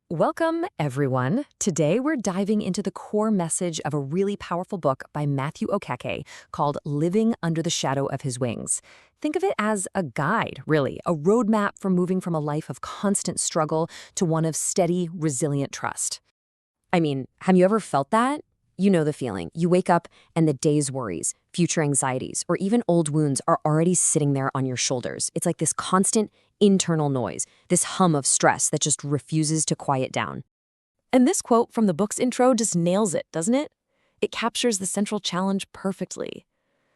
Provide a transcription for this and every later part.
Welcome, everyone. Today, we're diving into the core message of a really powerful book by Matthew Okeke called Living Under the Shadow of His Wings. Think of it as a guide, really, a roadmap for moving from a life of constant struggle to one of steady, resilient trust. I mean, have you ever felt that? You know the feeling. You wake up and the day's worries, future anxieties, or even old wounds are already sitting there on your shoulders. It's like this constant internal noise, this hum of stress that just refuses to quiet down. And this quote from the book's intro just nails it, doesn't it? It captures the central challenge perfectly.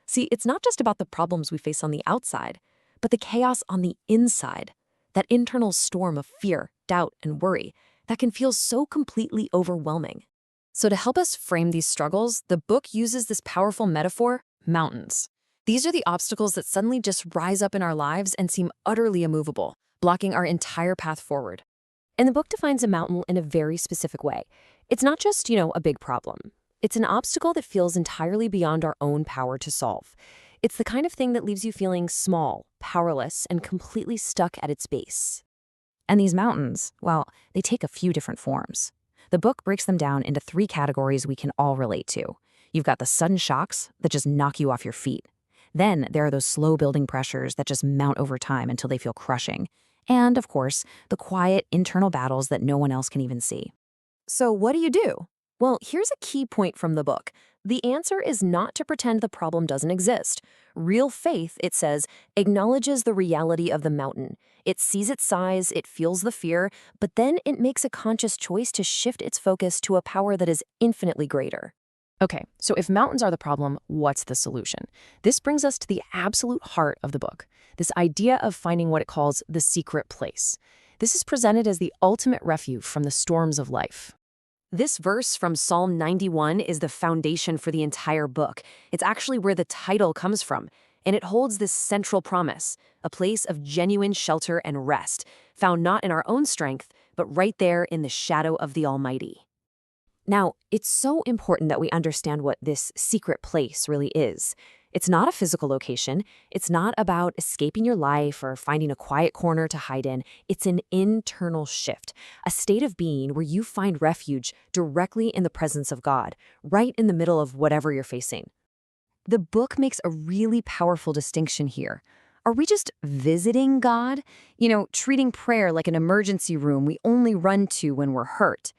See, it's not just about the problems we face on the outside, but the chaos on the inside, that internal storm of fear, doubt, and worry that can feel so completely overwhelming. So to help us frame these struggles, the book uses this powerful metaphor, mountains. These are the obstacles that suddenly just rise up in our lives and seem utterly immovable, blocking our entire path forward. And the book defines a mountain in a very specific way. It's not just, a big problem. It's an obstacle that feels entirely beyond our own power to solve. It's the kind of thing that leaves you feeling small, powerless, and completely stuck at its base. And these mountains, well, they take a few different forms. The book breaks them down into three categories we can all relate to. You've got the sudden shocks that just knock you off your feet. Then there are those slow-building pressures that just mount over time until they feel crushing. And, of course, the quiet, internal battles that no one else can even see. So what do? Well, here's a key point from the book. The answer is not to pretend the problem doesn't exist. Real faith, it says, acknowledges the reality of the mountain. It sees its size, it feels the fear, but then it makes a conscious choice to shift its focus to a power that is infinitely greater. Okay, so if mountains are the problem, what's the solution? This brings us to the absolute heart of the book, this idea of finding what it calls the secret place. This is presented as the ultimate refuge from the storms of life. This verse from Psalm 91 is the foundation for the entire book. It's actually where the title comes from, and it holds this central promise, a place of genuine shelter and rest, found not in our own strength, but right there in the shadow of the Almighty. Now, it's so important that we understand what this secret place really is. It's not a physical location. It's not about escaping your life or finding a quiet corner to hide in. It's an internal shift, a state of being where you find refuge directly in the presence of God, right in the middle of whatever you're facing. The book makes a really powerful distinction here. Are we just visiting God? Treating prayer like an emergency room we only run to when we're hurt?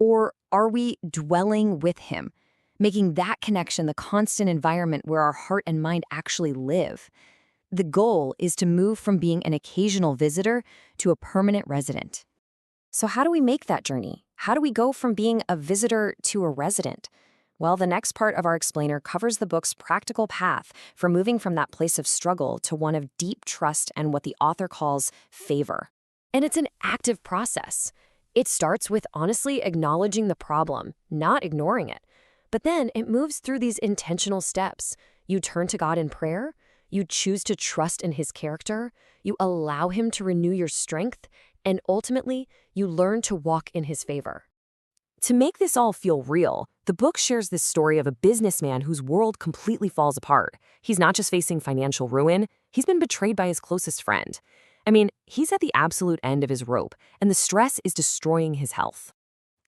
Or are we dwelling with Him, making that connection the constant environment where our heart and mind actually live? The goal is to move from being an occasional visitor to a permanent resident. So how do we make that journey? How do we go from being a visitor to a resident? Well, the next part of our explainer covers the book's practical path for moving from that place of struggle to one of deep trust and what the author calls favor. And it's an active process. It starts with honestly acknowledging the problem, not ignoring it. But then it moves through these intentional steps. You turn to God in prayer, you choose to trust in His character, you allow Him to renew your strength, and ultimately, you learn to walk in His favor. To make this all feel real, the book shares this story of a businessman whose world completely falls apart. He's not just facing financial ruin, he's been betrayed by his closest friend. He's at the absolute end of his rope, and the stress is destroying his health.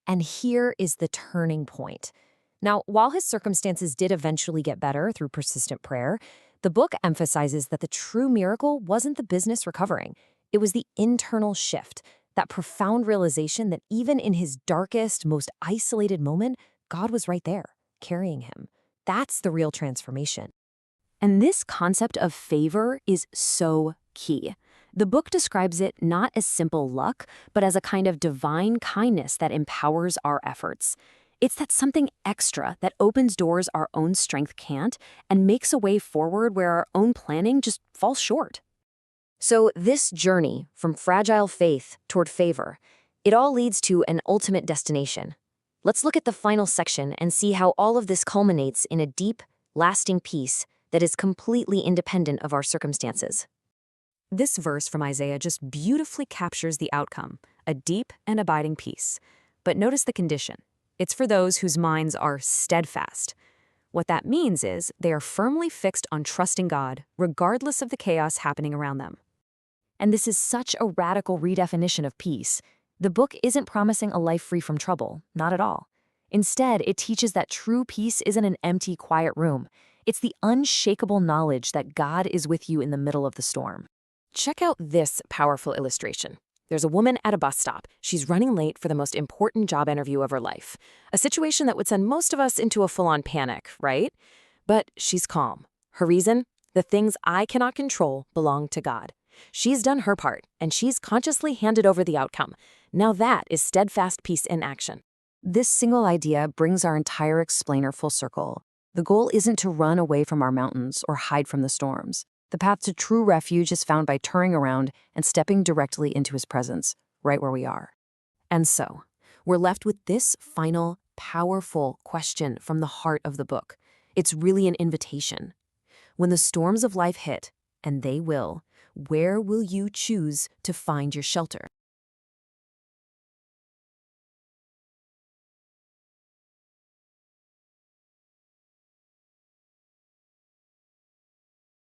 And here is the turning point. Now, while his circumstances did eventually get better through persistent prayer, the book emphasizes that the true miracle wasn't the business recovering. It was the internal shift, that profound realization that even in his darkest, most isolated moment, God was right there, carrying him. That's the real transformation. And this concept of favor is so key. The book describes it not as simple luck, but as a kind of divine kindness that empowers our efforts. It's that something extra that opens doors our own strength can't and makes a way forward where our own planning just falls short. So this journey from fragile faith toward favor, it all leads to an ultimate destination. Let's look at the final section and see how all of this culminates in a deep, lasting peace that is completely independent of our circumstances. This verse from Isaiah just beautifully captures the outcome, a deep and abiding peace. But notice the condition. It's for those whose minds are steadfast. What that means is they are firmly fixed on trusting God, regardless of the chaos happening around them. And this is such a radical redefinition of peace. The book isn't promising a life free from trouble, not at all. Instead, it teaches that true peace isn't an empty, quiet room. It's the unshakable knowledge that God is with you in the middle of the storm. Check out this powerful illustration. There's a woman at a bus stop. She's running late for the most important job interview of her life. A situation that would send most of us into a full-on panic, right? But she's calm. Her reason? The things I cannot control belong to God. She's done her part, and she's consciously handed over the outcome. Now that is steadfast peace in action. This single idea brings our entire explainer full circle. The goal isn't to run away from our mountains or hide from the storms. The path to true refuge is found by turning around and stepping directly into his presence, right where we are. And so, we're left with this final, powerful question from the heart of the book. It's really an invitation. When the storms of life hit, and they will, where will you choose to find your shelter?